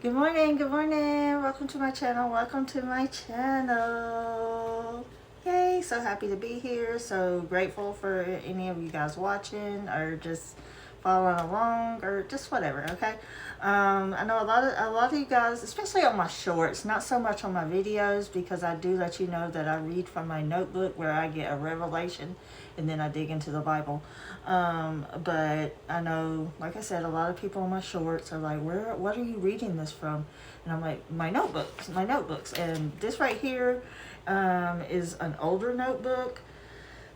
Good morning, good morning. Welcome to my channel. Welcome to my channel. Yay, so happy to be here. So grateful for any of you guys watching or just following along or just whatever, okay? I know a lot of you guys, especially on my shorts, not so much on my videos because I do let you know that I read from my notebook where I get a revelation and then I dig into the Bible. But I know, like I said, a lot of people on my shorts are like, what are you reading this from? And I'm like, my notebooks. And this right here is an older notebook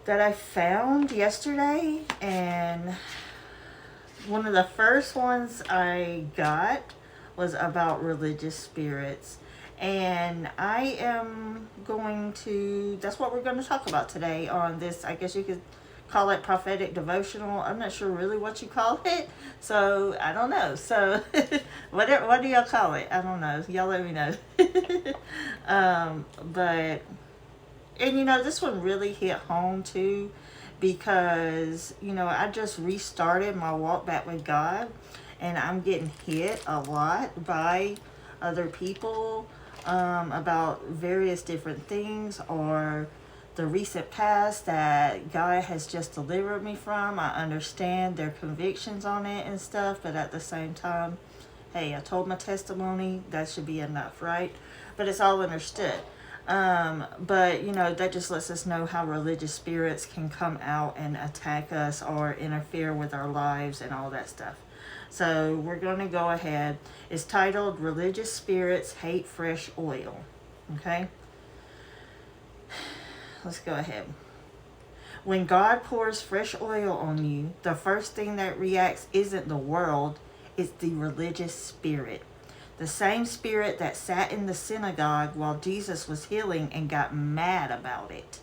that I found yesterday. And one of the first ones I got was about religious spirits. And I am going to, that's what we're going to talk about today on this, I guess you could call it prophetic devotional. I'm not sure really what you call it. So I don't know. So what do y'all call it? I don't know. Y'all let me know. But, and this one really hit home too because, I just restarted my walk back with God and I'm getting hit a lot by other people about various different things or the recent past that God has just delivered me from. I understand their convictions on it and stuff, but at the same time, hey, I told my testimony, that should be enough, right? But it's all understood. But that just lets us know how religious spirits can come out and attack us or interfere with our lives and all that stuff. So we're going to go ahead. It's titled Religious Spirits Hate Fresh Oil. Okay? Let's go ahead. When God pours fresh oil on you, the first thing that reacts isn't the world, it's the religious spirit. The same spirit that sat in the synagogue while Jesus was healing and got mad about it.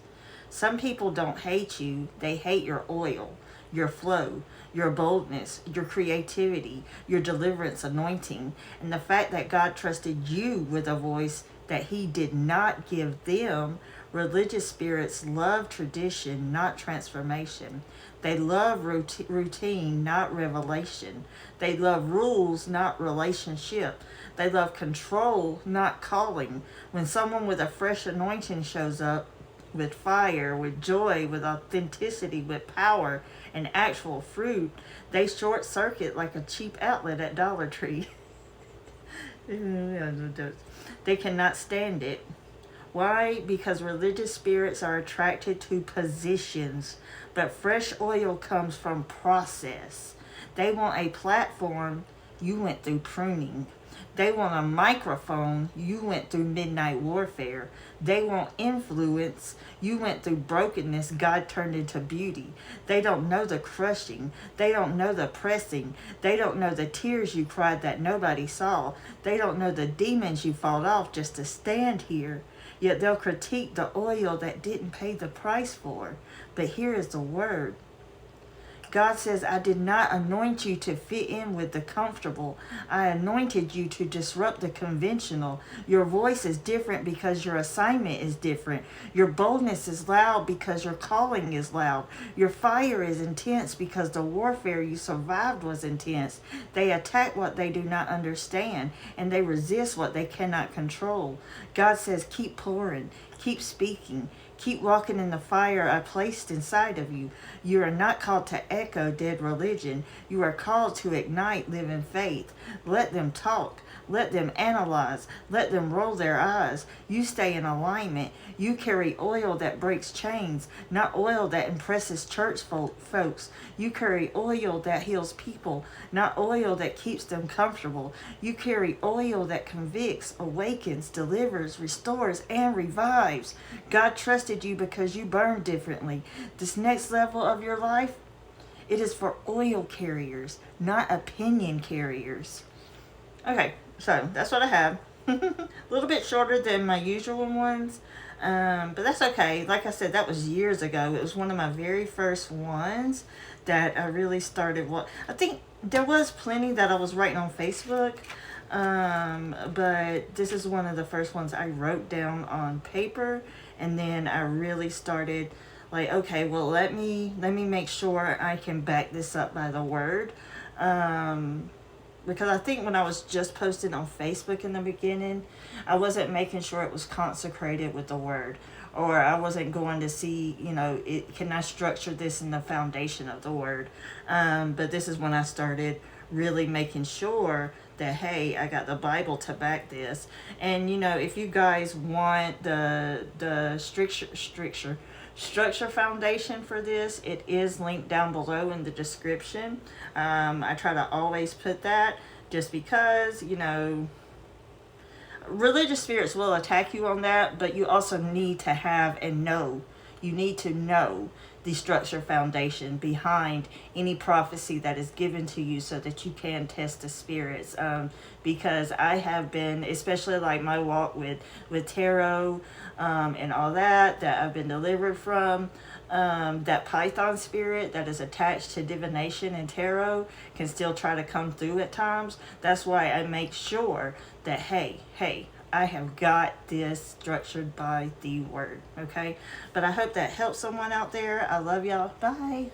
Some people don't hate you, they hate your oil, your flow, your boldness, your creativity, your deliverance anointing, and the fact that God trusted you with a voice that He did not give them. Religious spirits love tradition, not transformation. They love routine, not revelation. They love rules, not relationship. They love control, not calling. When someone with a fresh anointing shows up, with fire, with joy, with authenticity, with power, and actual fruit, they short circuit like a cheap outlet at Dollar Tree. They cannot stand it. Why? Because religious spirits are attracted to positions, but fresh oil comes from process. They want a platform, you went through pruning. They want a microphone, you went through midnight warfare. They want influence, you went through brokenness, God turned into beauty. They don't know the crushing, they don't know the pressing, they don't know the tears you cried that nobody saw. They don't know the demons you fought off just to stand here. Yet they'll critique the oil that didn't pay the price for. But here is the word. God says, I did not anoint you to fit in with the comfortable. I anointed you to disrupt the conventional. Your voice is different because your assignment is different. Your boldness is loud because your calling is loud. Your fire is intense because the warfare you survived was intense. They attack what they do not understand, and they resist what they cannot control. God says, keep pouring, keep speaking. Keep walking in the fire I placed inside of you. You are not called to echo dead religion. You are called to ignite living faith. Let them talk. Let them analyze. Let them roll their eyes. You stay in alignment. You carry oil that breaks chains, not oil that impresses church folks. You carry oil that heals people, not oil that keeps them comfortable. You carry oil that convicts, awakens, delivers, restores, and revives. God trusted you because you burn differently. This next level of your life, it is for oil carriers, not opinion carriers. Okay, so that's what I have. A little bit shorter than my usual ones, but that's okay. Like I said, that was years ago. It was one of my very first ones that I really started. I think there was plenty that I was writing on Facebook, but this is one of the first ones I wrote down on paper, and then I really started like, okay, well, let me make sure I can back this up by the word. because I think when I was just posting on Facebook in the beginning, I wasn't making sure it was consecrated with the word, or I wasn't going to see, can I structure this in the foundation of the word. But this is when I started really making sure that, hey, I got the Bible to back this. And if you guys want the structure foundation for this, it is linked down below in the description. I try to always put that, just because religious spirits will attack you on that, but you also need to have and know. You need to know the structure foundation behind any prophecy that is given to you, so that you can test the spirits. Because I have been, especially like my walk with tarot, and all that I've been delivered from, that python spirit that is attached to divination and tarot can still try to come through at times. That's why I make sure that, hey, I have got this structured by the word, okay? But I hope that helps someone out there. I love y'all. Bye.